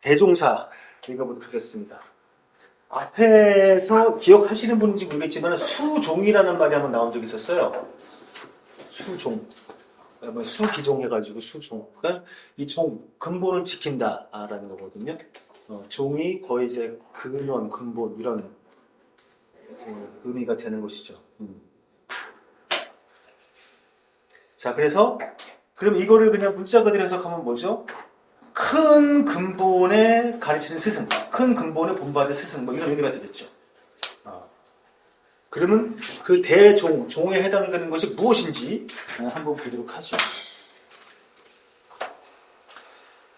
대종사 읽어보도록 하겠습니다. 앞에서 기억하시는 분인지 모르겠지만 수종이라는 말이 한번 나온 적이 있었어요. 수종. 수기종 해가지고 수종. 그러니까 이 종, 근본을 지킨다라는 거거든요. 종이 거의 이제 근원, 근본 이런 의미가 되는 것이죠. 자, 그래서 그럼 이거를 그냥 문자 그대로 해석하면 뭐죠? 큰 근본에 가르치는 스승, 큰 근본에 본받은 스승, 뭐 이런 의미가 되겠죠. 그러면 그 대종, 종에 해당되는 것이 무엇인지 한번 보도록 하죠.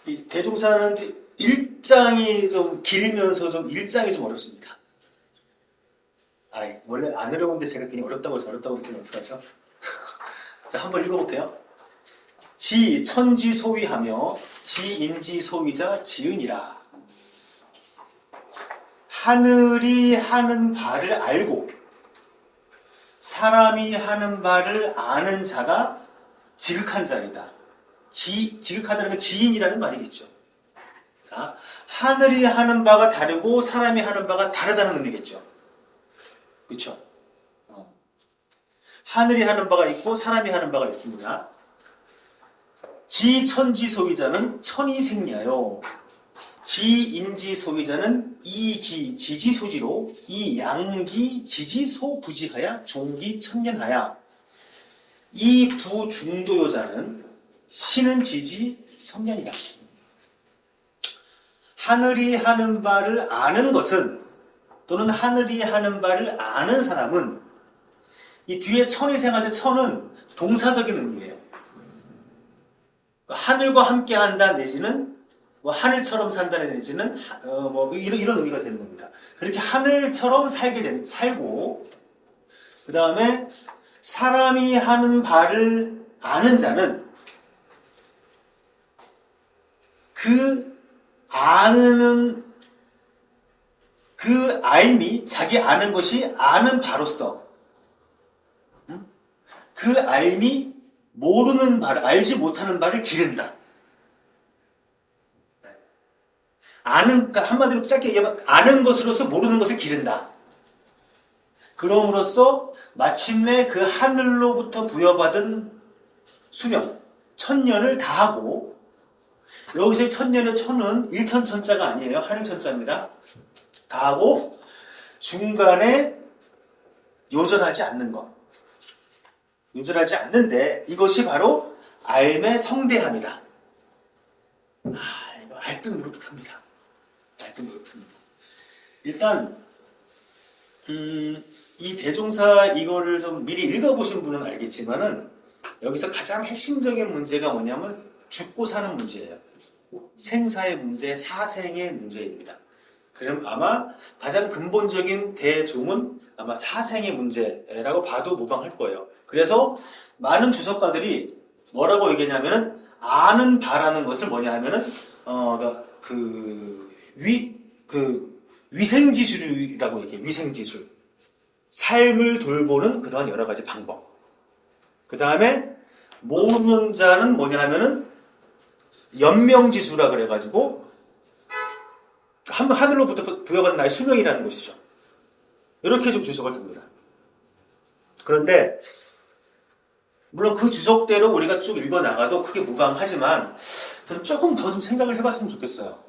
이 대종사는 일장이 좀 길면서 좀 일장이 좀 어렵습니다. 원래 안 어려운데 제가 그냥 어렵다고 해서 어렵다고 느끼면 어떡하죠? 자, 한번 읽어볼게요. 지 천지소위하며 지인지소위자 지은이라. 하늘이 하는 바를 알고 사람이 하는 바를 아는 자가 지극한 자이다. 지극하다는 건 지인이라는 말이겠죠. 자, 하늘이 하는 바가 다르고 사람이 하는 바가 다르다는 의미겠죠. 그렇죠? 하늘이 하는 바가 있고 사람이 하는 바가 있습니다. 지천지소위자는 천이생야요. 지인지소위자는 이기지지소지로 이양기지지소부지하야 종기천년하야. 이부중도요자는 신은 지지 성년이다. 하늘이 하는 바를 아는 것은 또는 하늘이 하는 바를 아는 사람은 이 뒤에 천이 생활의 천은 동사적인 의미예요. 하늘과 함께 한다 내지는 뭐 하늘처럼 산다 내지는 뭐 이런 의미가 되는 겁니다. 그렇게 하늘처럼 살고 그 다음에 사람이 하는 바를 아는 자는 그 알미, 자기 아는 것이 아는 바로서 그 알미 모르는 바를, 알지 못하는 바를 기른다. 그러니까 한마디로 짧게 얘기하면 아는 것으로서 모르는 것을 기른다. 그럼으로써 마침내 그 하늘로부터 부여받은 수명, 천년을 다하고, 여기서 천년의 천은 일천천자가 아니에요. 하늘천자입니다. 다하고 중간에 요절하지 않는 것. 요절하지 않는데 이것이 바로 알매 성대함이다. 이거 알듯 모르듯합니다. 알듯 모르듯합니다. 일단 이 대종사 이거를 좀 미리 읽어보신 분은 알겠지만은 여기서 가장 핵심적인 문제가 뭐냐면 죽고 사는 문제예요. 생사의 문제, 사생의 문제입니다. 그럼 아마 가장 근본적인 대종은 아마 사생의 문제라고 봐도 무방할 거예요. 그래서 많은 주석가들이 뭐라고 얘기하냐면은 아는 바라는 것을 뭐냐 하면은 위생지술이라고 얘기해요. 위생지술. 삶을 돌보는 그러한 여러 가지 방법. 그 다음에 모르는 자는 뭐냐 하면은 연명지수라 그래가지고 하늘로부터 부여받은 나의 수명이라는 것이죠. 이렇게 좀 주석을 합니다. 그런데 물론 그 주석대로 우리가 쭉 읽어나가도 크게 무방하지만 저는 조금 더 좀 생각을 해봤으면 좋겠어요.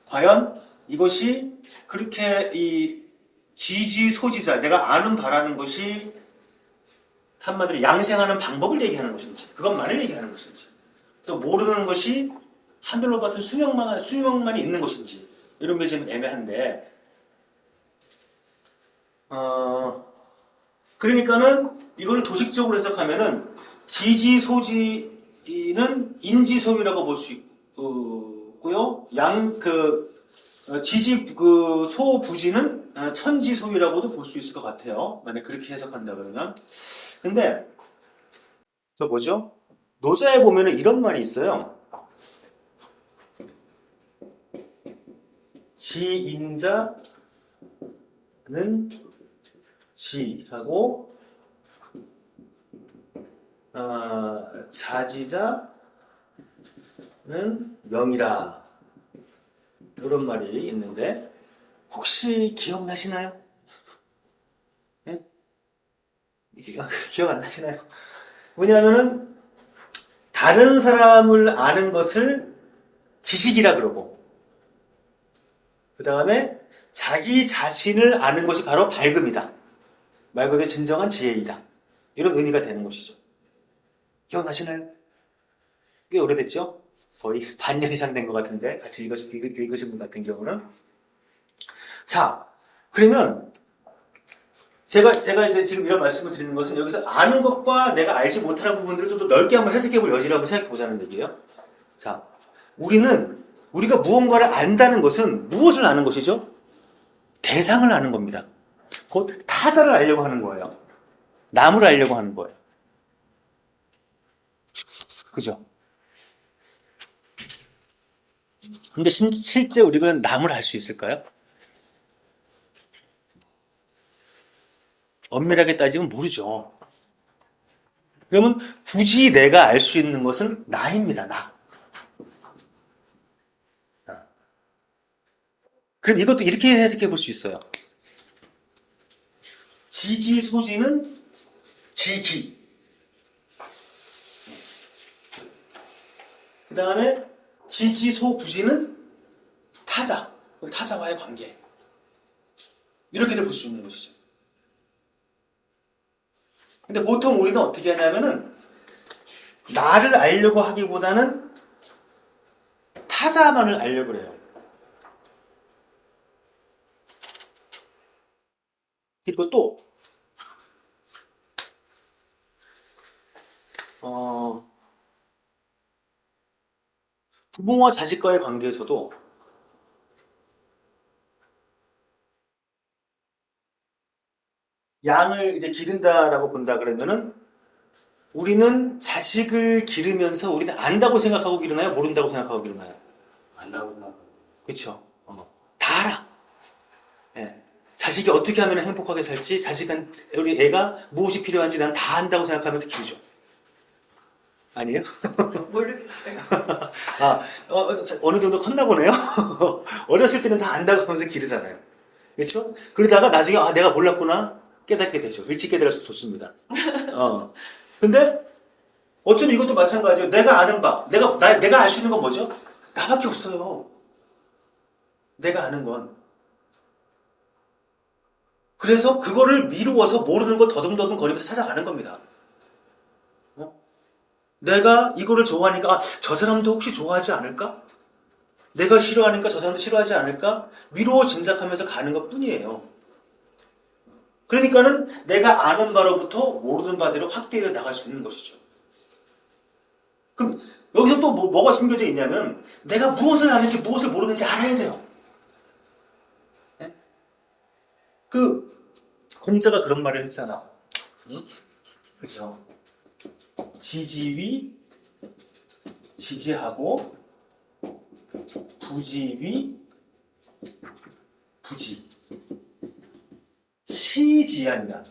과연 이것이 그렇게 이 지지소지자, 내가 아는 바라는 것이 한마디로 양생하는 방법을 얘기하는 것인지, 그것만을 얘기하는 것인지, 또 모르는 것이 하늘로 받은 수명만이 있는 것인지, 이런 게 좀 애매한데, 그러니까는 이걸 도식적으로 해석하면은 지지소지는 인지소위라고 볼 수 있고요. 소부지는 천지소위라고도 볼 수 있을 것 같아요. 만약 그렇게 해석한다 그러면. 근데 저 뭐죠? 노자에 보면은 이런 말이 있어요. 지인자는 지하고 자지자는 명이라. 이런 말이 있는데 혹시 기억나시나요? 예? 기억 안 나시나요? 왜냐하면은 다른 사람을 아는 것을 지식이라 그러고 그 다음에 자기 자신을 아는 것이 바로 밝음이다. 말 그대로 진정한 지혜이다. 이런 의미가 되는 것이죠. 기억나시나요? 꽤 오래됐죠? 거의 반년 이상 된 것 같은데 같이 읽으신 분 같은 경우는 자, 그러면 제가 이제 지금 이런 말씀을 드리는 것은 여기서 아는 것과 내가 알지 못하는 부분들을 좀 더 넓게 한번 해석해 볼 여지를 한번 생각해 보자는 얘기예요. 자, 우리가 무언가를 안다는 것은 무엇을 아는 것이죠? 대상을 아는 겁니다. 곧 타자를 알려고 하는 거예요. 남을 알려고 하는 거예요. 그죠? 근데 실제 우리가 남을 알 수 있을까요? 엄밀하게 따지면 모르죠. 그러면 굳이 내가 알 수 있는 것은 나입니다. 나. 그럼 이것도 이렇게 해석해 볼 수 있어요. 지지소지는 지기. 그 다음에 지지소부지는 타자. 타자와의 관계. 이렇게도 볼 수 있는 것이죠. 근데 보통 우리는 어떻게 하냐면은 나를 알려고 하기보다는 타자만을 알려고 그래요. 그리고 또 부모와 자식과의 관계에서도 양을 이제 기른다라고 본다 그러면은 우리는 자식을 기르면서 우리는 안다고 생각하고 기르나요? 모른다고 생각하고 기르나요? 안다고 생각합니다. 그렇죠. 다 알아. 예. 자식이 어떻게 하면 행복하게 살지, 우리 애가 무엇이 필요한지 난 다 안다고 생각하면서 기르죠. 아니에요? 모르겠어요. 어느 정도 컸나 보네요. 어렸을 때는 다 안다고 하면서 기르잖아요. 그렇죠? 그러다가 나중에 내가 몰랐구나 깨닫게 되죠. 일찍 깨달아서 좋습니다. 근데 어쩌면 이것도 마찬가지예요. 내가 아는 바, 내가 알 수 있는 건 뭐죠? 나밖에 없어요. 내가 아는 건. 그래서 그거를 미루어서 모르는 거 더듬더듬 거리면서 찾아가는 겁니다. 내가 이거를 좋아하니까 저 사람도 혹시 좋아하지 않을까? 내가 싫어하니까 저 사람도 싫어하지 않을까? 미루어 짐작하면서 가는 것 뿐이에요. 그러니까는 내가 아는 바로부터 모르는 바대로 확대해 나갈 수 있는 것이죠. 그럼 여기서 또 뭐가 숨겨져 있냐면 내가 무엇을 아는지 무엇을 모르는지 알아야 돼요. 네? 공자가 그런 말을 했잖아. 응? 그죠? 지지위 지지하고 부지위 부지 시지한이다.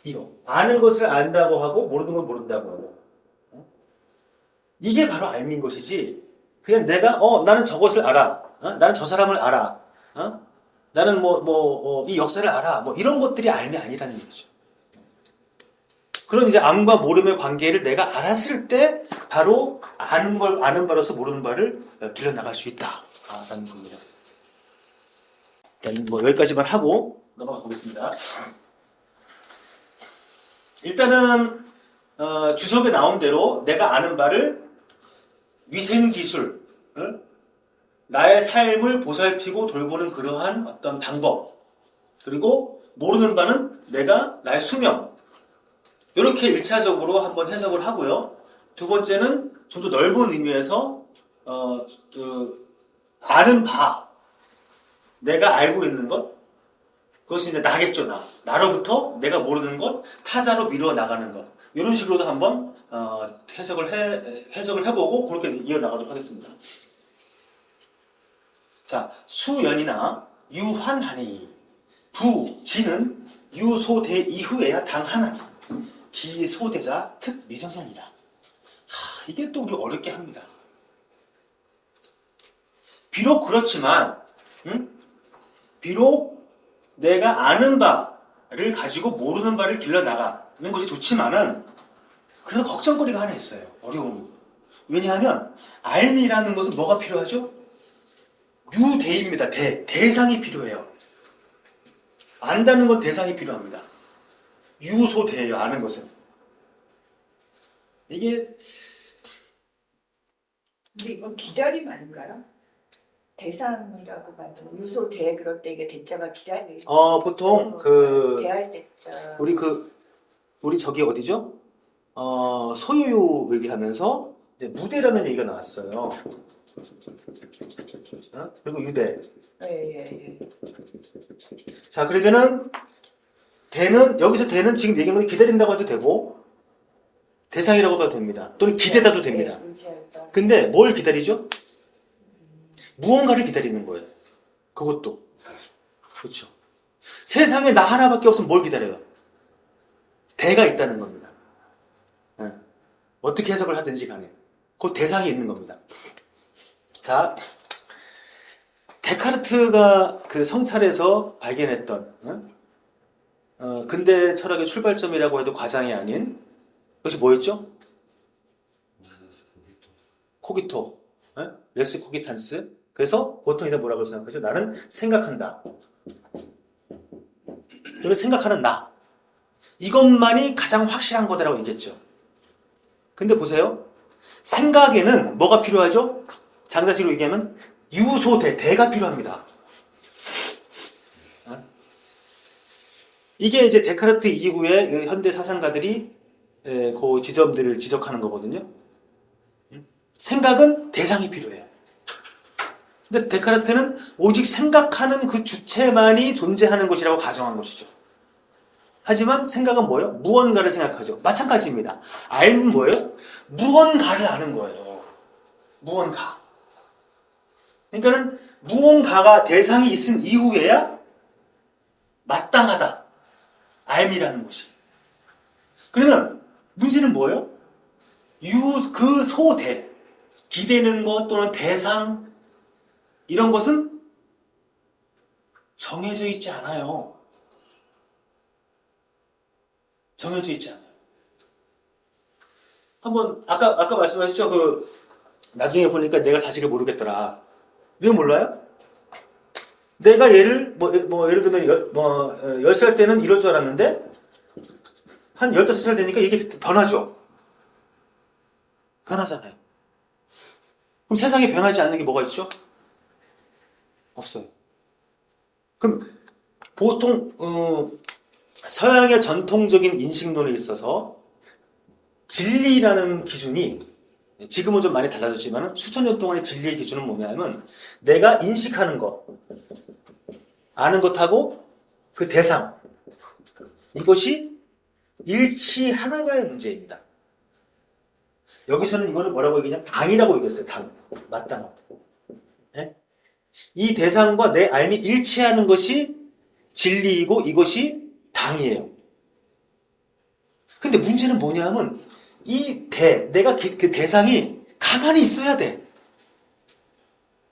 이거 아는 것을 안다고 하고 모르는 걸 모른다고 하고 이게 바로 알민 것이지. 그냥 내가 나는 저것을 알아. 나는 저 사람을 알아. 나는 이 역사를 알아. 이런 것들이 알미 아니라는 거죠. 그런 이제 암과 모름의 관계를 내가 알았을 때 바로 아는 바로서 모르는 바를 빌려나갈 수 있다라는 겁니다. 일단 여기까지만 하고 넘어가 보겠습니다. 일단은 주석에 나온 대로 내가 아는 바를 위생지술, 나의 삶을 보살피고 돌보는 그러한 어떤 방법, 그리고 모르는 바는 나의 수명, 이렇게 1차적으로 한번 해석을 하고요. 두 번째는 좀 더 넓은 의미에서 아는 바, 내가 알고 있는 것, 그것이 이제 나겠죠. 나로부터 내가 모르는 것, 타자로 미루어 나가는 것, 이런 식으로도 한번 해석을 해보고 그렇게 이어나가도록 하겠습니다. 자, 수연이나 유한하니 부지는 유소대 이후에야 당하나니 기소대자 특 미정년이라. 이게 또 우리 어렵게 합니다. 비록 그렇지만, 비록 내가 아는 바를 가지고 모르는 바를 길러나가는 것이 좋지만은, 그래도 걱정거리가 하나 있어요. 어려움. 왜냐하면, 알미라는 것은 뭐가 필요하죠? 유대입니다. 대상이 필요해요. 안다는 건 대상이 필요합니다. 유소대예요. 아는 것은. 이게 근데 이건 기다림 아닌가요? 대상이라고 만들면 유소대 그럴 때 이게 대자가 기다리. 보통 대할 대자. 우리 저기 어디죠? 소유요 얘기하면서 이제 무대라는 얘기가 나왔어요. 그리고 유대. 예. 자, 그러면은 여기서 대는 지금 얘기한 건 기다린다고 해도 되고 대상이라고 해도 됩니다. 또는 기대다도 됩니다. 근데 뭘 기다리죠? 무언가를 기다리는 거예요. 그것도. 그렇죠. 세상에 나 하나밖에 없으면 뭘 기다려요? 대가 있다는 겁니다. 네. 어떻게 해석을 하든지 간에. 그 대상이 있는 겁니다. 자, 데카르트가 그 성찰에서 발견했던 근대 철학의 출발점이라고 해도 과장이 아닌 그것이 뭐였죠? 코기토, 레스 코기탄스. 그래서 보통 이제 뭐라고 생각하죠? 나는 생각한다. 그리고 생각하는 나. 이것만이 가장 확실한 거다라고 얘기했죠. 근데 보세요. 생각에는 뭐가 필요하죠? 장자식으로 얘기하면 대가 필요합니다. 이게 이제 데카르트 이후에 현대 사상가들이 그 지점들을 지적하는 거거든요. 생각은 대상이 필요해요. 근데 데카르트는 오직 생각하는 그 주체만이 존재하는 것이라고 가정한 것이죠. 하지만 생각은 뭐예요? 무언가를 생각하죠. 마찬가지입니다. 알면 뭐예요? 무언가를 아는 거예요. 무언가. 그러니까는 무언가가 대상이 있은 이후에야 마땅하다. 알미라는 것이. 그러면 문제는 뭐예요? 그 소대, 기대는 것 또는 대상 이런 것은 정해져 있지 않아요. 정해져 있지 않아요. 한번 아까 말씀하셨죠? 나중에 보니까 내가 사실을 모르겠더라. 왜 몰라요? 내가 예를 들면 10살 때는 이럴 줄 알았는데 한 15살 되니까 이게 변하죠. 변하잖아요. 그럼 세상에 변하지 않는 게 뭐가 있죠? 없어요. 그럼 보통 서양의 전통적인 인식론에 있어서 진리라는 기준이 지금은 좀 많이 달라졌지만 수천 년 동안의 진리의 기준은 뭐냐면 내가 인식하는 것, 아는 것하고 그 대상 이것이 일치하느냐의 문제입니다. 여기서는 이거는 뭐라고 얘기하냐면 당이라고 얘기했어요. 당. 마땅함. 네? 이 대상과 내 알미 일치하는 것이 진리이고 이것이 당이에요. 근데 문제는 뭐냐면 내가 그 대상이 가만히 있어야 돼.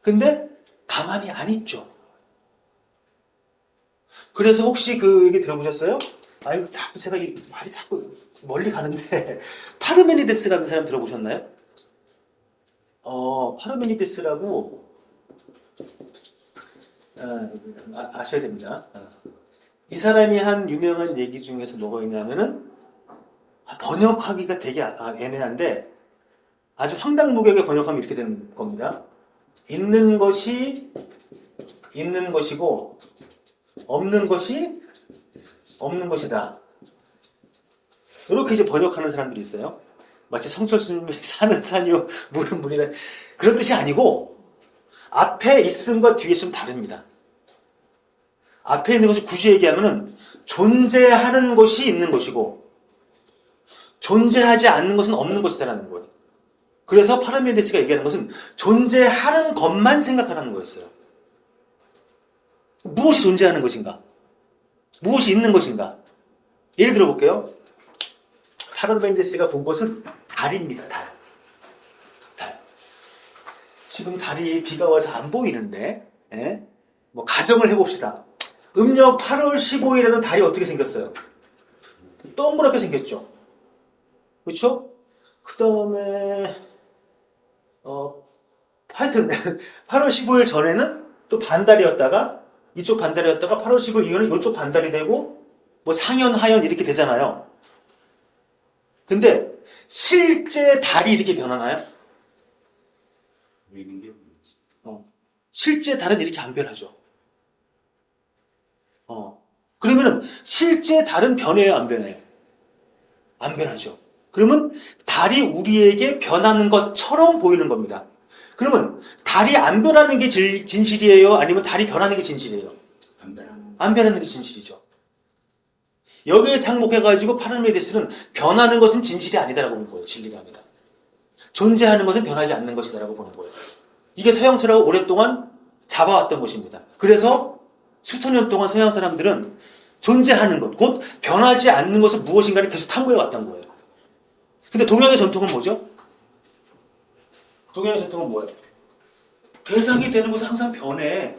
근데 가만히 안 있죠. 그래서 혹시 그 얘기 들어보셨어요? 아이고, 자꾸 제가 이 말이 자꾸 멀리 가는데 파르메니데스라는 사람 들어보셨나요? 파르메니데스라고 아셔야 됩니다. 이 사람이 한 유명한 얘기 중에서 뭐가 있냐면은 번역하기가 되게 애매한데 아주 황당무계하게 번역하면 이렇게 되는 겁니다. 있는 것이 있는 것이고 없는 것이 없는 것이다. 이렇게 이제 번역하는 사람들이 있어요. 마치 성철스님이 사는 산이요 물은 물이다. 그런 뜻이 아니고 앞에 있음과 뒤에 있음 다릅니다. 앞에 있는 것을 굳이 얘기하면은 존재하는 것이 있는 것이고 존재하지 않는 것은 없는 것이다라는 거예요. 그래서 파르메데스가 얘기하는 것은 존재하는 것만 생각하라는 거였어요. 무엇이 존재하는 것인가? 무엇이 있는 것인가? 예를 들어 볼게요. 파르메데스가 본 것은 달입니다. 달. 지금 달이 비가 와서 안 보이는데, 예? 뭐 가정을 해봅시다. 음력 8월 15일에는 달이 어떻게 생겼어요? 동그랗게 생겼죠. 그렇죠? 그 다음에 하여튼 8월 15일 전에는 또 반달이었다가 이쪽 반달이었다가 8월 15일 이후는 이쪽 반달이 되고 뭐 상현, 하현 이렇게 되잖아요. 근데 실제 달이 이렇게 변하나요? 실제 달은 이렇게 안 변하죠. 그러면은 실제 달은 변해요, 안 변해요? 안 변하죠. 그러면 달이 우리에게 변하는 것처럼 보이는 겁니다. 그러면 달이 안 변하는 게 진실이에요? 아니면 달이 변하는 게 진실이에요? 안 변하는 게 진실이죠. 여기에 착목해가지고 파르메데스는 변하는 것은 진실이 아니다라고 보는 거예요. 진리가 아니다. 존재하는 것은 변하지 않는 것이다라고 보는 거예요. 이게 서양 철학을 오랫동안 잡아왔던 것입니다. 그래서 수천 년 동안 서양 사람들은 존재하는 것, 곧 변하지 않는 것은 무엇인가를 계속 탐구해 왔던 거예요. 근데 동양의 전통은 뭐죠? 동양의 전통은 뭐예요? 대상이 되는 것은 항상 변해.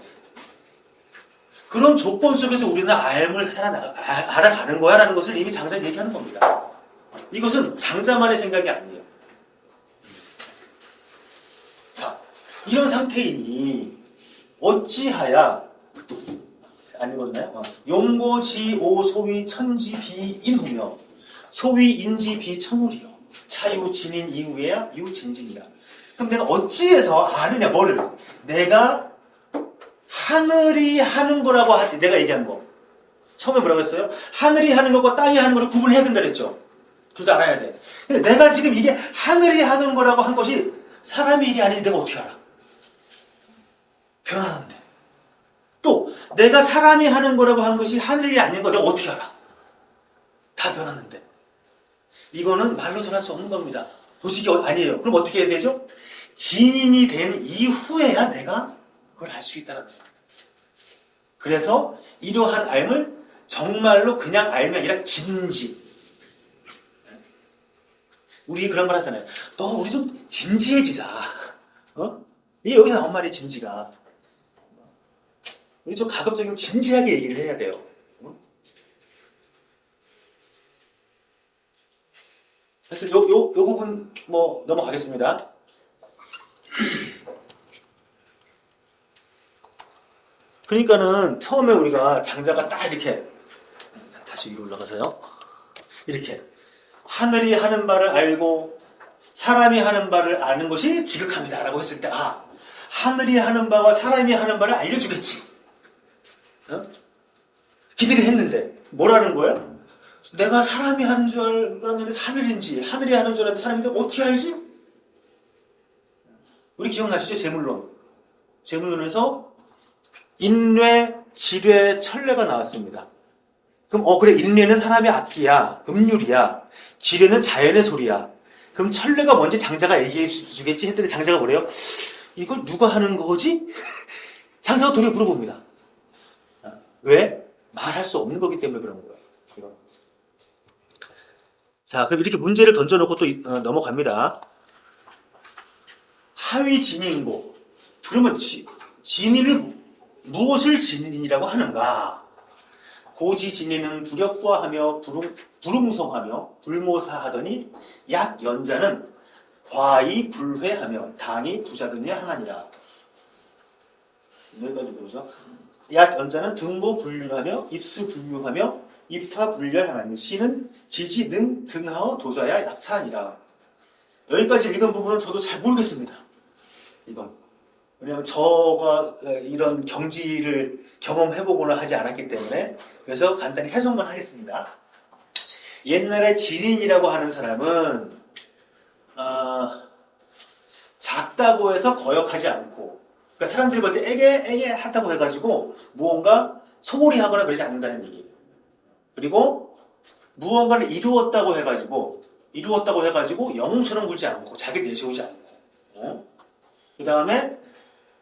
그런 조건 속에서 우리는 알을 알아가는 거야 라는 것을 이미 장자는 얘기하는 겁니다. 이것은 장자만의 생각이 아니에요. 자, 이런 상태이니 어찌하야 안 읽었나요? 용고지오 소위 천지비인후며 소위 인지비천울이요 차유 진인 이후에야 유진진이다. 그럼 내가 어찌해서 아느냐 뭐를? 내가 하늘이 하는 거라고 내가 얘기한 거. 처음에 뭐라고 했어요? 하늘이 하는 것과 땅이 하는 거를 구분해야 된다 그랬죠. 둘 다 알아야 돼. 근데 내가 지금 이게 하늘이 하는 거라고 한 것이 사람의 일이 아닌지 내가 어떻게 알아? 변하는데. 또 내가 사람이 하는 거라고 한 것이 하늘이 아닌 거 내가 어떻게 알아? 다 변하는데. 이거는 말로 전할 수 없는 겁니다. 도식이 아니에요. 그럼 어떻게 해야 되죠? 진인이 된 이후에야 내가 그걸 알 수 있다는 거예요. 그래서 이러한 알을 정말로 그냥 알이 아니라 진지. 우리 그런 말 하잖아요. 너 우리 좀 진지해지자. 이게 여기서 나온 말이에요. 진지가. 우리 좀 가급적이면 진지하게 얘기를 해야 돼요. 하여튼 요 부분 뭐 넘어가겠습니다. 그러니까는 처음에 우리가 장자가 딱 이렇게 다시 위로 올라가서요. 이렇게 하늘이 하는 바를 알고 사람이 하는 바를 아는 것이 지극합니다 라고 했을 때 하늘이 하는 바와 사람이 하는 바를 알려주겠지. 기대를 했는데 뭐라는 거예요? 내가 사람이 하는 줄 알았는데 하늘인지 하늘이 하는 줄 알았는데 사람인지 어떻게 알지? 우리 기억나시죠? 제물론에서 인뇌, 지뢰, 천례가 나왔습니다. 그럼 그래 인뇌는 사람의 악기야, 음률이야. 지뢰는 자연의 소리야. 그럼 천례가 뭔지 장자가 얘기해 주겠지 했더니 장자가 뭐래요? 이걸 누가 하는 거지? 장자가 도리어 물어봅니다. 왜? 말할 수 없는 거기 때문에 그런 거예요. 자, 그럼 이렇게 문제를 던져놓고 또 넘어갑니다. 하위 진인고. 그러면 진인을 무엇을 진인이라고 하는가? 고지 진인은 불역과하며 불웅성하며 불모사하더니 약 연자는 과히 불회하며 당이 부자더니 하나니라. 여기까지 보죠. 약 연자는 등보 불륜하며 입수 불륜하며 입타 불렬하나니 시는 지지 능 등하어 도자야 약차하니라. 여기까지 읽은 부분은 저도 잘 모르겠습니다. 이건 왜냐하면 저가 이런 경지를 경험해보거나 하지 않았기 때문에 그래서 간단히 해석만 하겠습니다. 옛날에 진인이라고 하는 사람은 작다고 해서 거역하지 않고 그러니까 사람들이 볼 때 에게 하다고 해가지고 무언가 소홀히 하거나 그러지 않는다는 얘기. 그리고 무언가를 이루었다고 해가지고 영웅처럼 굴지 않고 자기 내세우지 않고 그 다음에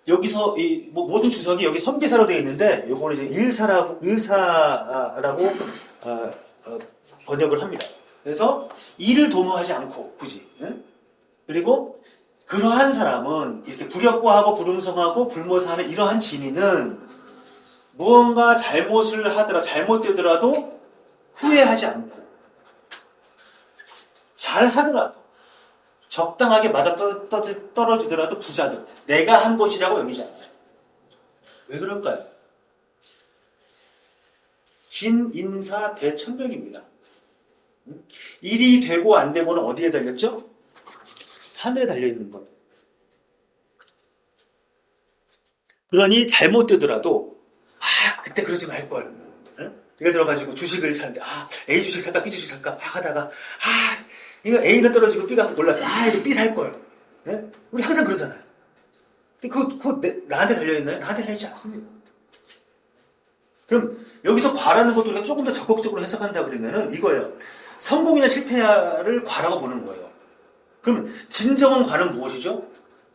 여기서 모든 주석이 여기 선비사로 되어 있는데 요거는 이제 일사라고 번역을 합니다. 그래서 일을 도모하지 않고 굳이 그리고 그러한 사람은 이렇게 불역과하고 불응성하고 불모사하는 이러한 진인은 무언가 잘못을 하더라 잘못되더라도 후회하지 않고 잘 하더라도 적당하게 맞아 떨어지더라도 부자들 내가 한 것이라고 여기지 않아요. 왜 그럴까요? 진인사 대천명입니다. 일이 되고 안 되고는 어디에 달렸죠? 하늘에 달려있는 거예요. 그러니 잘못되더라도 그때 그러지 말걸. 예를 들어가지고 주식을 사는데 A 주식 살까 B 주식 살까 막 하다가 이거 A는 떨어지고 B가 올랐어. 이거 B 살걸. 네? 우리 항상 그러잖아요. 근데 그거 나한테 달려있나요? 나한테 달려있지 않습니다. 그럼 여기서 과라는 것도 우리가 조금 더 적극적으로 해석한다 그러면은 이거예요. 성공이나 실패를 과라고 보는 거예요. 그럼 진정한 과는 무엇이죠?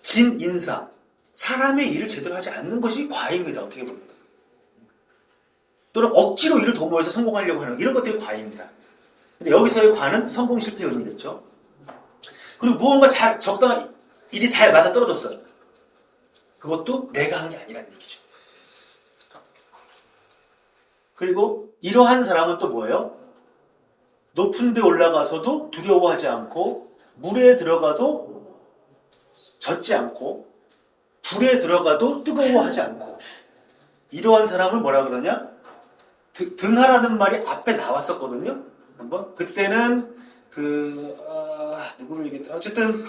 진인사. 사람의 일을 제대로 하지 않는 것이 과입니다. 어떻게 보면. 또는 억지로 일을 도모해서 성공하려고 하는 이런 것들이 과입니다. 근데 여기서의 과는 성공 실패의 의미겠죠. 그리고 무언가 적당한 일이 잘 맞아 떨어졌어요. 그것도 내가 한 게 아니라는 얘기죠. 그리고 이러한 사람은 또 뭐예요? 높은 데 올라가서도 두려워하지 않고 물에 들어가도 젖지 않고 불에 들어가도 뜨거워하지 않고 이러한 사람을 뭐라 그러냐? 등하라는 말이 앞에 나왔었거든요. 한번 그때는 누구를 얘기했더라? 어쨌든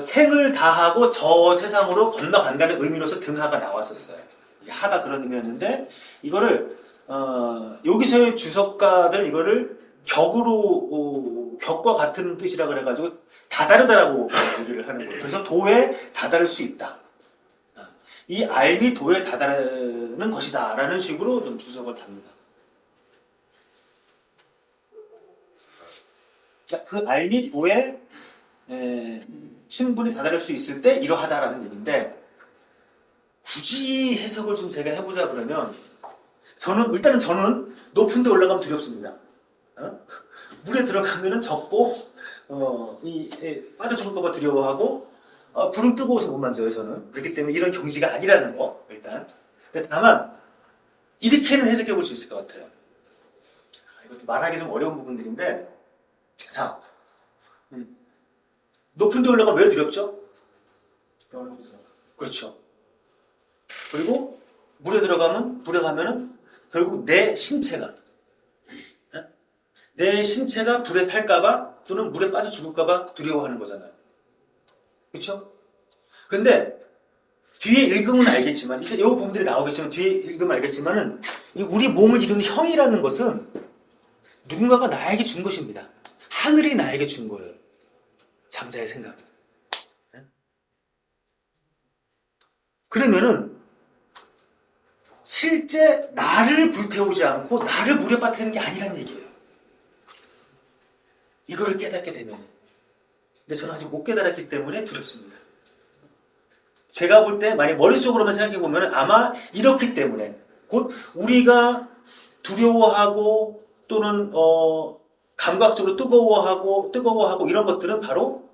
생을 다하고 저 세상으로 건너간다는 의미로서 등하가 나왔었어요. 하가 그런 의미였는데 이거를 여기서의 주석가들 이거를 격과 같은 뜻이라 그래가지고 다다르다라고 얘기를 하는 거예요. 그래서 도에 다다를 수 있다. 이 알미 도에 다다르는 것이다 라는 식으로 좀 주석을 답니다. 그 알미 도에 충분히 다다를 수 있을 때 이러하다라는 얘기인데 굳이 해석을 좀 제가 해보자 그러면 일단은 저는 높은 데 올라가면 두렵습니다. 물에 들어가면은 적고 빠져 죽을까봐 두려워하고 불은 뜨거워서 못 만져요. 저는 그렇기 때문에 이런 경지가 아니라는 거 일단. 근데 다만 이렇게는 해석해 볼 수 있을 것 같아요. 이것도 말하기 좀 어려운 부분들인데 자 높은 데 올라가면 왜 두렵죠? 그렇죠. 그리고 물에 가면은 결국 내 신체가 불에 탈까봐 또는 물에 빠져 죽을까봐 두려워하는 거잖아요. 그렇죠? 근데 뒤에 읽으면 알겠지만 이제 이 부분들이 나오겠지만 뒤에 읽으면 알겠지만은 우리 몸을 이루는 형이라는 것은 누군가가 나에게 준 것입니다. 하늘이 나에게 준 거예요. 장자의 생각. 그러면은 실제 나를 불태우지 않고 나를 물에 빠뜨리는 게 아니란 얘기예요. 이거를 깨닫게 되면. 근데 저는 아직 못 깨달았기 때문에 두렵습니다. 제가 볼 때 만약 머릿속으로만 생각해 보면 아마 이렇기 때문에 곧 우리가 두려워하고 또는 감각적으로 뜨거워하고 이런 것들은 바로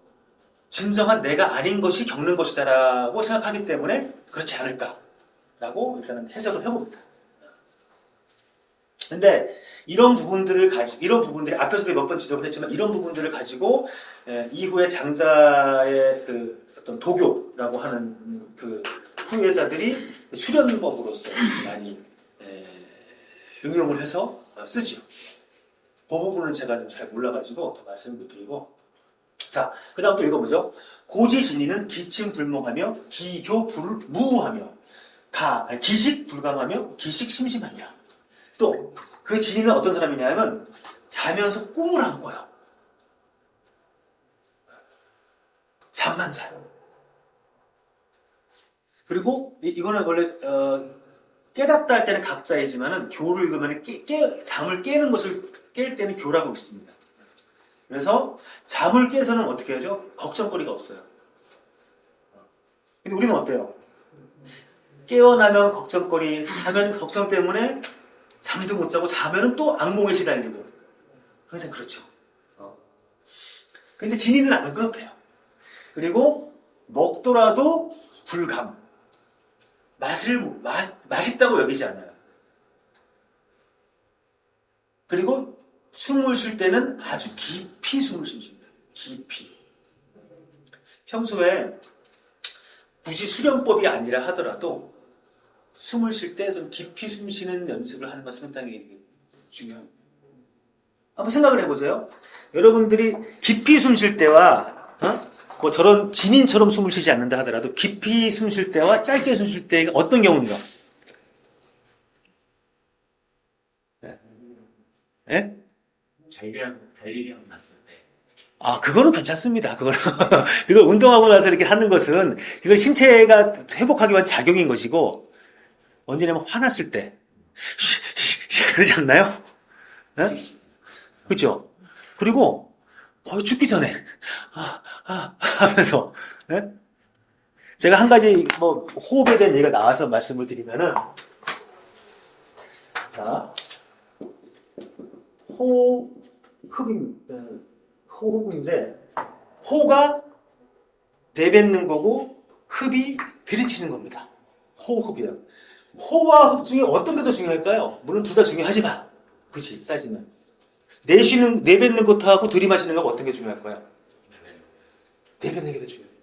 진정한 내가 아닌 것이 겪는 것이다라고 생각하기 때문에 그렇지 않을까라고 일단은 해석을 해봅니다. 근데 이런 부분들이 앞에서도 몇 번 지적을 했지만 이런 부분들을 가지고 이후에 장자의 어떤 도교라고 하는 후예자들이 수련법으로서 많이 응용을 해서 쓰죠. 그 부분은 제가 좀 잘 몰라가지고 더 말씀을 못 드리고 자, 그 다음 또 읽어보죠. 고지진리는 기침불명하며 기교무하며 기식불감하며 기식심심하니라. 또 그 진리는 어떤 사람이냐면 자면서 꿈을 안 꿔요. 잠만 자요. 그리고 이거는 원래 깨닫다 할 때는 각자이지만은 교를 읽으면 잠을 깨는 것을 깰 때는 교라고 있습니다. 그래서 잠을 깨서는 어떻게 하죠? 걱정거리가 없어요. 근데 우리는 어때요? 깨어나면 걱정거리, 자면 걱정 때문에 잠도 못 자고 자면은 또 악몽에 시달리고 항상 그렇죠. 근데 진이는 안 그렇대요. 그리고 먹더라도 불감. 맛있다고 여기지 않아요. 그리고 숨을 쉴 때는 아주 깊이 숨을 쉽니다. 깊이. 평소에 굳이 수련법이 아니라 하더라도 숨을 쉴 때 좀 깊이 숨 쉬는 연습을 하는 것은 상당히 중요합니다. 한번 생각을 해보세요. 여러분들이 깊이 숨 쉴 때와 뭐 저런 진인처럼 숨을 쉬지 않는다 하더라도 깊이 숨 쉴 때와 짧게 숨 쉴 때가 어떤 경우인가? 예? 달리기하고 났을 때. 아, 그거는 괜찮습니다. 그거는. 이거 운동하고 나서 이렇게 하는 것은, 이거 신체가 회복하기 위한 작용인 것이고, 언제냐면 화났을 때, 그러지 않나요? 예? 그죠? 그리고, 거의 죽기 전에, 하면서, 예? 제가 한 가지, 호흡에 대한 얘기가 나와서 말씀을 드리면은, 자, 호흡인데, 호가 내뱉는 거고, 흡이 들이치는 겁니다. 호흡이요. 호와 흡 중에 어떤 게 더 중요할까요? 물론 둘 다 중요하지만, 그치, 따지면. 내뱉는 것하고 들이마시는 거 어떤 게 중요할까요? 내뱉는 게 더 중요해요.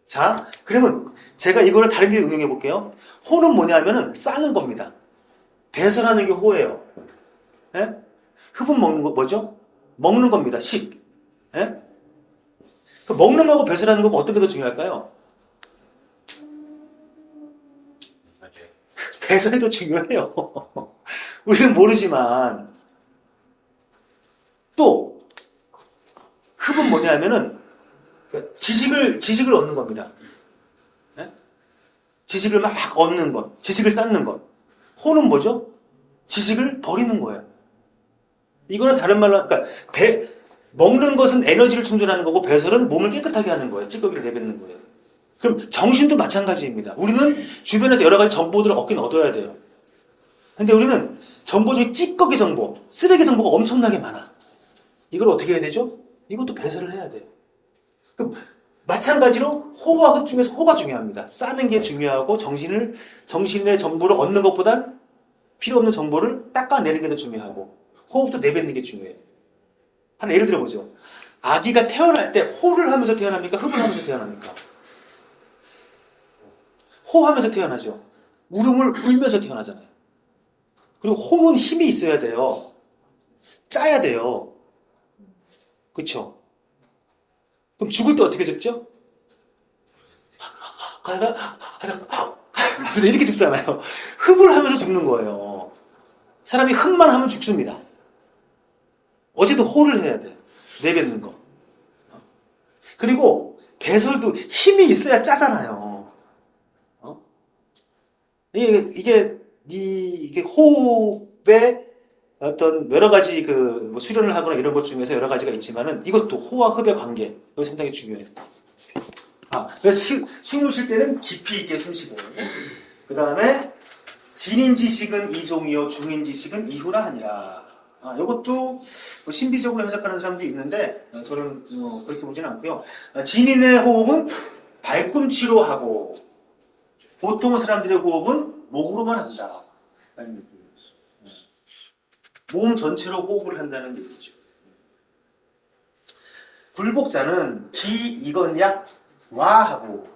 자, 그러면 제가 이거를 다른 길에 응용해 볼게요. 호는 뭐냐면은 싸는 겁니다. 배설하는 게 호예요. 예? 흡은 먹는 거 뭐죠? 먹는 겁니다. 식. 예? 그 먹는 거하고 배설하는 거가 어떤 게 더 중요할까요? 배설이 더 중요해요. 우리는 모르지만 또 흡은 뭐냐면은 지식을 얻는 겁니다. 예? 지식을 막 얻는 것, 지식을 쌓는 것. 호는 뭐죠? 지식을 버리는 거예요. 이거는 다른 말로, 그러니까 먹는 것은 에너지를 충전하는 거고 배설은 몸을 깨끗하게 하는 거예요. 찌꺼기를 내뱉는 거예요. 그럼 정신도 마찬가지입니다. 우리는 주변에서 여러 가지 정보들을 얻긴 얻어야 돼요. 근데 우리는 정보 중에 찌꺼기 정보, 쓰레기 정보가 엄청나게 많아. 이걸 어떻게 해야 되죠? 이것도 배설을 해야 돼요. 그럼 마찬가지로 호와 흡 중에서 호가 중요합니다. 싸는 게 중요하고 정신의 정보를 얻는 것보단 필요 없는 정보를 닦아내는 게 더 중요하고 호흡도 내뱉는 게 중요해요. 하나 예를 들어보죠. 아기가 태어날 때 호를 하면서 태어납니까? 흡을 하면서 태어납니까? 호하면서 태어나죠. 울음을 울면서 태어나잖아요. 그리고 호는 힘이 있어야 돼요. 짜야 돼요. 그쵸? 그럼 죽을 때 어떻게 죽죠? 하면서 이렇게 죽잖아요. 흡을 하면서 죽는 거예요. 사람이 흡만 하면 죽습니다. 어제도 호를 해야 돼. 내뱉는 거. 그리고 배설도 힘이 있어야 짜잖아요. 이게 호흡의 어떤 여러 가지 뭐 수련을 하거나 이런 것 중에서 여러 가지가 있지만은 이것도 호와 흡의 관계, 이거 상당히 중요해요. 그래서 숨을 쉴 때는 깊이 있게 숨 쉬고, 그 다음에 진인지식은 이종이요 중인지식은 이후라 하니라. 이것도 뭐 신비적으로 해석하는 사람도 있는데 저는 그렇게 보지는 않고요. 진인의 호흡은 발꿈치로 하고 보통 사람들의 호흡은 목으로만 한다. 몸 전체로 호흡을 한다는 얘기죠. 굴복자는 기이건약 와하고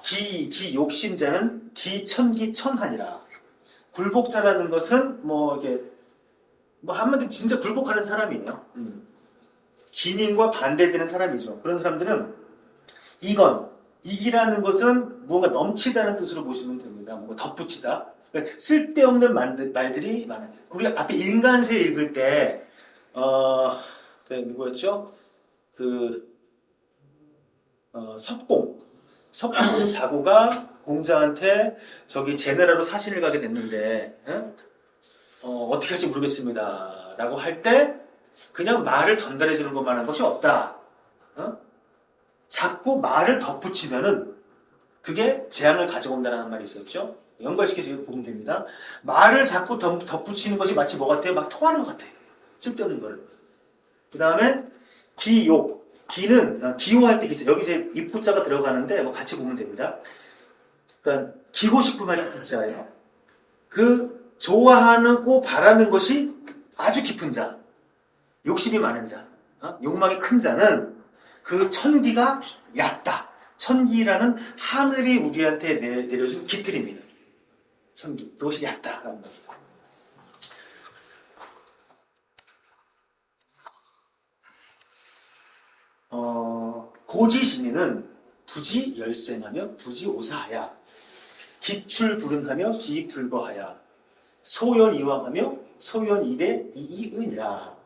기욕심자는 기천기천하니라. 굴복자라는 것은 이게 한마디로 진짜 굴복하는 사람이에요. 진인과 반대되는 사람이죠. 그런 사람들은 이기라는 것은 무언가 넘치다는 뜻으로 보시면 됩니다. 뭔가 덧붙이다. 그러니까 쓸데없는 말들이 많아요. 우리가 앞에 인간세 읽을 때 누구였죠? 석공 자고가 공자한테 저기 제나라로 사신을 가게 됐는데 어떻게 할지 모르겠습니다. 라고 할 때 그냥 말을 전달해 주는 것만 한 것이 없다. 자꾸 말을 덧붙이면은 그게 재앙을 가져온다는 말이 있었죠. 연결시켜서 보면 됩니다. 말을 자꾸 덧붙이는 것이 마치 뭐 같아요? 막 통하는 것 같아요. 쓸데없는 걸. 그 다음에 기욕. 기는 기호할 때 기자. 여기 이제 입구자가 들어가는데 뭐 같이 보면 됩니다. 그러니까 기호식품하는 기자예요. 그 좋아하고 바라는 것이 아주 깊은 자, 욕심이 많은 자, 욕망이 큰 자는 그 천기가 얕다. 천기라는 하늘이 우리한테 내려준 깃들입니다. 천기. 그것이 얕다라는 겁니다. 고지신이는 부지 열생하며 부지 오사하야 기출불응하며 기불거하야 소연이왕하며 소연일에 이이은이라.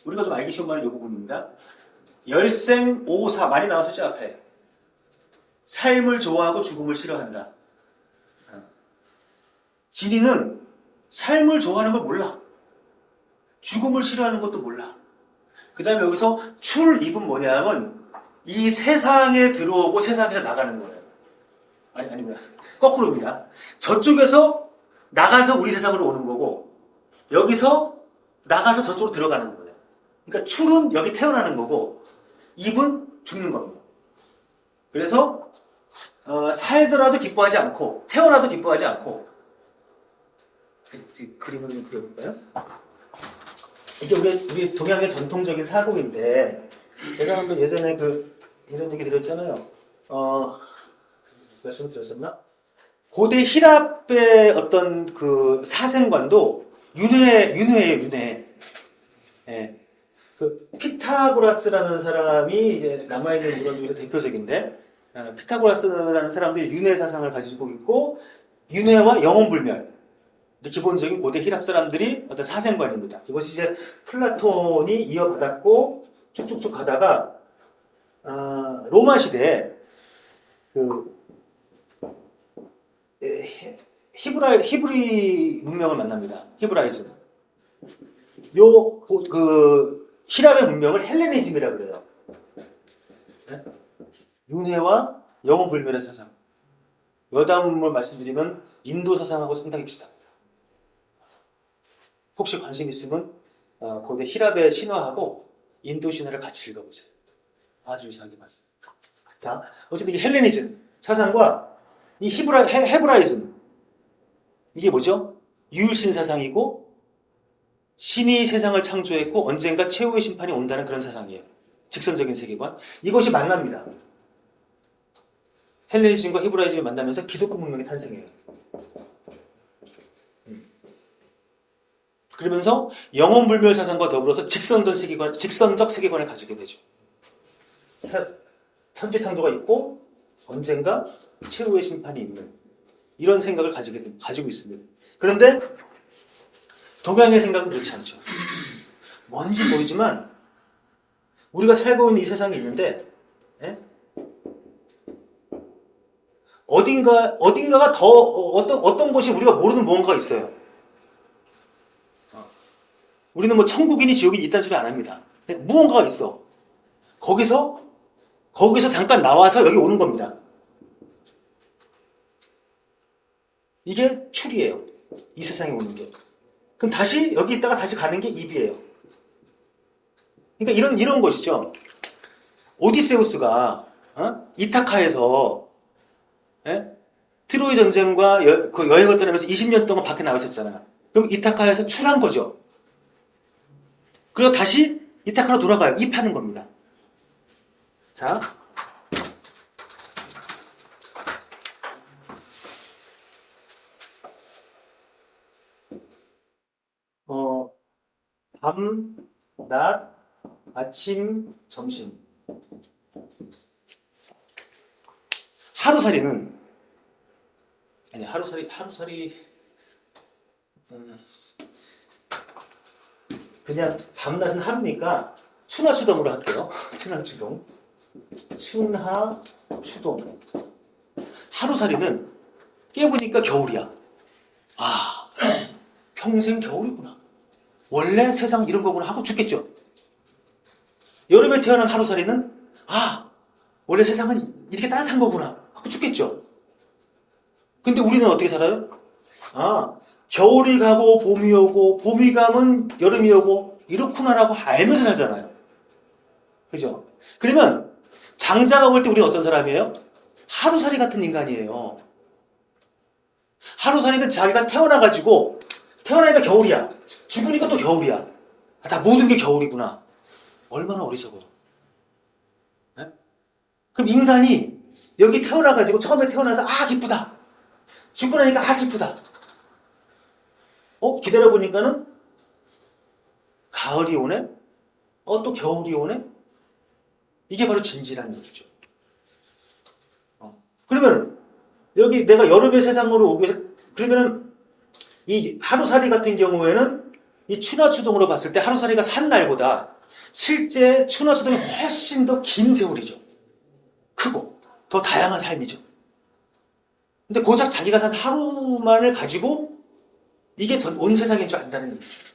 우리가 좀 알기 쉬운 말은 이 부분입니다. 열생오사 많이 나왔었죠 앞에. 삶을 좋아하고 죽음을 싫어한다. 진이는 삶을 좋아하는 걸 몰라. 죽음을 싫어하는 것도 몰라. 그 다음에 여기서 출입은 뭐냐면 이 세상에 들어오고 세상에서 나가는 거예요. 아닙니다. 거꾸로입니다. 저쪽에서 나가서 우리 세상으로 오는 거고 여기서 나가서 저쪽으로 들어가는 거예요. 그러니까 출은 여기 태어나는 거고 입은 죽는 겁니다. 그래서 살더라도 기뻐하지 않고 태어나도 기뻐하지 않고 그림을 좀 그려볼까요? 이게 우리 동양의 전통적인 사고인데 제가 한번 예전에 이런 얘기 드렸잖아요. 말씀 드렸었나? 고대 히랍의 어떤 그 사생관도 윤회예요, 윤회. 예. 그 피타고라스라는 사람이 이제 남아있는 문헌 중에서 대표적인데, 피타고라스라는 사람도 윤회 사상을 가지고 있고, 윤회와 영혼불멸. 기본적인 고대 히랍 사람들이 어떤 사생관입니다. 이것이 이제 플라톤이 이어받았고, 쭉쭉쭉 가다가, 로마 시대에 히브리 문명을 만납니다. 히브라이즘. 히랍의 문명을 헬레니즘이라고 그래요. 네? 윤회와 영혼불멸의 사상. 여담을 말씀드리면 인도 사상하고 상당히 비슷합니다. 혹시 관심 있으면 고대 히랍의 신화하고 인도 신화를 같이 읽어보세요. 아주 유사하게 맞습니다. 자, 어쨌든 이게 헬레니즘 사상과 이 헤브라이즘 이게 뭐죠? 유일신 사상이고 신이 세상을 창조했고 언젠가 최후의 심판이 온다는 그런 사상이에요. 직선적인 세계관. 이것이 만납니다. 헬레니즘과 히브라이즘이 만나면서 기독교 문명이 탄생해요. 그러면서 영혼불멸 사상과 더불어서 직선적 세계관을 가지게 되죠. 천지 창조가 있고 언젠가 최후의 심판이 있는 이런 생각을 가지고 있습니다. 그런데 동양의 생각은 그렇지 않죠. 뭔지 모르지만 우리가 살고 있는 이 세상이 있는데 어딘가가 더 어떤 곳이 우리가 모르는 무언가가 있어요. 우리는 뭐 천국이니 지옥이니 이딴 소리 안 합니다. 무언가가 있어. 거기서 잠깐 나와서 여기 오는 겁니다. 이게 출이에요. 이 세상에 오는 게. 그럼 다시 여기 있다가 다시 가는 게 입이에요. 그러니까 이런 것이죠. 오디세우스가 이타카에서 트로이 전쟁과 그 여행을 떠나면서 20년 동안 밖에 나와 있었잖아요. 그럼 이타카에서 출한 거죠. 그리고 다시 이타카로 돌아가요. 입하는 겁니다. 자, 밤, 낮, 아침, 점심. 하루살이는 그냥 밤낮은 하루니까 춘하추동으로 할게요. 춘하추동. 춘하추동. 하루살이는 깨보니까 겨울이야. 아, 평생 겨울이구나. 원래 세상 이런 거구나 하고 죽겠죠. 여름에 태어난 하루살이는 원래 세상은 이렇게 따뜻한 거구나 하고 죽겠죠. 근데 우리는 어떻게 살아요? 겨울이 가고 봄이 오고 봄이 가면 여름이 오고 이렇구나라고 알면서 살잖아요. 그죠? 그러면 장자가 볼 때 우리는 어떤 사람이에요? 하루살이 같은 인간이에요. 하루살이는 자기가 태어나가지고 태어나니까 겨울이야. 죽으니까 또 겨울이야. 아, 다 모든 게 겨울이구나. 얼마나 어리석어. 네? 그럼 인간이 여기 태어나가지고 처음에 태어나서 아 기쁘다. 죽고 나니까 아 슬프다. 기다려보니까는 가을이 오네? 또 겨울이 오네? 이게 바로 진지란 얘기죠. 그러면 여기 내가 여름의 세상으로 오기 위해서 그러면은 이 하루살이 같은 경우에는 이 추나추동으로 봤을 때 하루살이가 산 날보다 실제 추나추동이 훨씬 더 긴 세월이죠. 크고 더 다양한 삶이죠. 근데 고작 자기가 산 하루만을 가지고 이게 온 세상인 줄 안다는 얘기죠.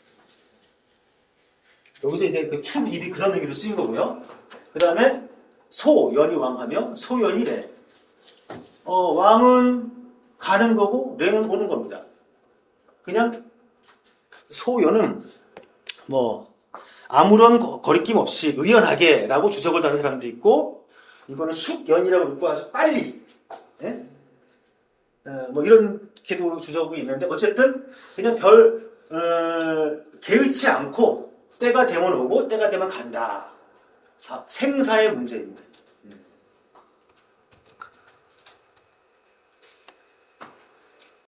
여기서 이제 그 출입이 그런 의미로 쓰인 거고요. 그 다음에 소연이 왕하며 소연이 래. 왕은 가는 거고 레는 오는 겁니다. 그냥 소연은 뭐 아무런 거리낌 없이 의연하게 라고 주석을 다는 사람도 있고 이거는 숙연이라고 읽고 아주 빨리 예? 뭐 이렇게도 주석이 있는데 어쨌든 그냥 개의치 않고 때가 되면 오고 때가 되면 간다. 생사의 문제입니다.